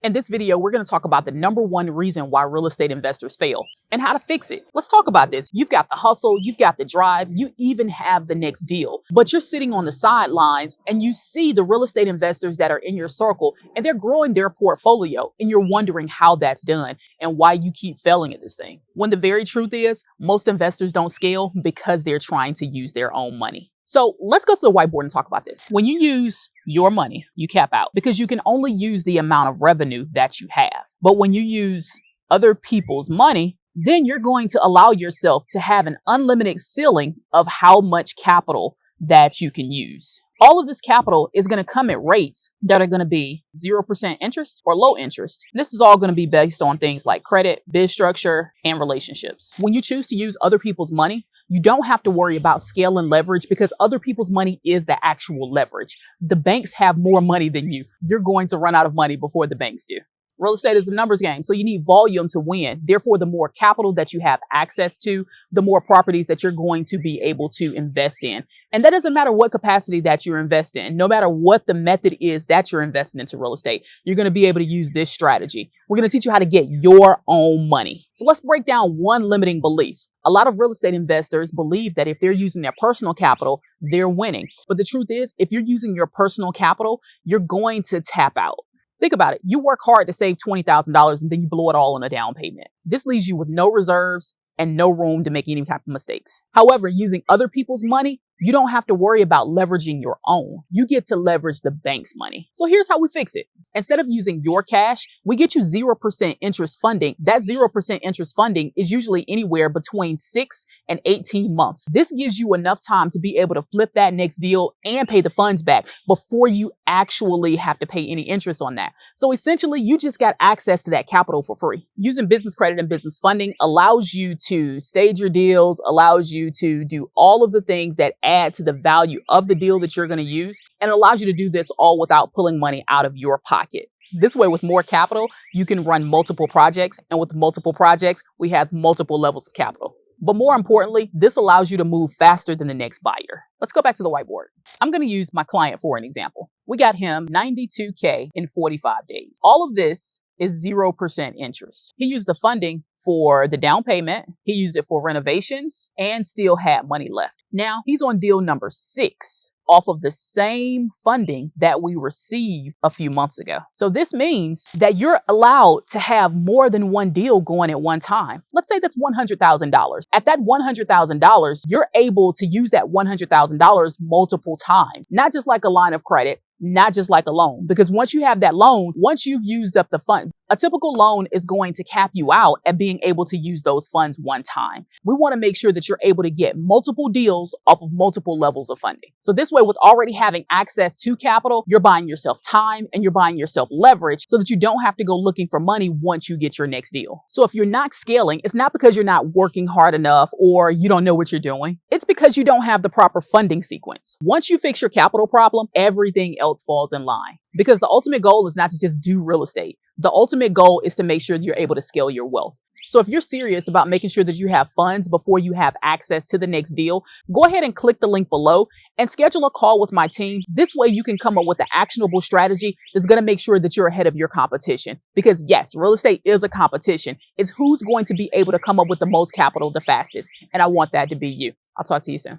In this video, we're going to talk about the number one reason why real estate investors fail and how to fix it. Let's talk about this. You've got the hustle, you've got the drive, you even have the next deal, but you're sitting on the sidelines and you see the real estate investors that are in your circle and they're growing their portfolio and you're wondering how that's done and why you keep failing at this thing. When the very truth is, most investors don't scale because they're trying to use their own money. So let's go to the whiteboard and talk about this. When you use your money, you cap out because you can only use the amount of revenue that you have. But when you use other people's money, then you're going to allow yourself to have an unlimited ceiling of how much capital that you can use. All of this capital is going to come at rates that are going to be 0% interest or low interest. This is all going to be based on things like credit, bid structure, and relationships. When you choose to use other people's money, you don't have to worry about scale and leverage because other people's money is the actual leverage. The banks have more money than you. You're going to run out of money before the banks do. Real estate is a numbers game, so you need volume to win. Therefore, the more capital that you have access to, the more properties that you're going to be able to invest in. And that doesn't matter what capacity that you're investing in. No matter what the method is that you're investing into real estate, you're going to be able to use this strategy. We're going to teach you how to get your own money. So let's break down one limiting belief. A lot of real estate investors believe that if they're using their personal capital, they're winning. But the truth is, if you're using your personal capital, you're going to tap out. Think about it. You work hard to save $20,000 and then you blow it all on a down payment. This leaves you with no reserves and no room to make any type of mistakes. However, using other people's money, you don't have to worry about leveraging your own. You get to leverage the bank's money. So here's how we fix it. Instead of using your cash, we get you 0% interest funding. That 0% interest funding is usually anywhere between 6 and 18 months. This gives you enough time to be able to flip that next deal and pay the funds back before you actually have to pay any interest on that. So essentially, you just got access to that capital for free. Using business credit and business funding allows you to stage your deals, allows you to do all of the things that add to the value of the deal that you're going to use, and allows you to do this all without pulling money out of your pocket. This way, with more capital, you can run multiple projects, and with multiple projects, we have multiple levels of capital. But more importantly, this allows you to move faster than the next buyer. Let's go back to the whiteboard. I'm going to use my client for an example. We got him $92K in 45 days. All of this is 0% interest. He used the funding for the down payment. He used it for renovations and still had money left. Now he's on deal number 6 off of the same funding that we received a few months ago. So this means that you're allowed to have more than one deal going at one time. Let's say that's $100,000. At that $100,000, you're able to use that $100,000 multiple times, not just like a line of credit, not just like a loan, because once you have that loan, once you've used up the fund, a typical loan is going to cap you out at being able to use those funds one time. We want to make sure that you're able to get multiple deals off of multiple levels of funding. So this way, with already having access to capital, you're buying yourself time and you're buying yourself leverage so that you don't have to go looking for money once you get your next deal. So if you're not scaling, it's not because you're not working hard enough or you don't know what you're doing. It's because you don't have the proper funding sequence. Once you fix your capital problem, everything else falls in line. Because the ultimate goal is not to just do real estate. The ultimate goal is to make sure you're able to scale your wealth. So if you're serious about making sure that you have funds before you have access to the next deal, go ahead and click the link below and schedule a call with my team. This way you can come up with an actionable strategy that's going to make sure that you're ahead of your competition. Because yes, real estate is a competition. It's who's going to be able to come up with the most capital the fastest. And I want that to be you. I'll talk to you soon.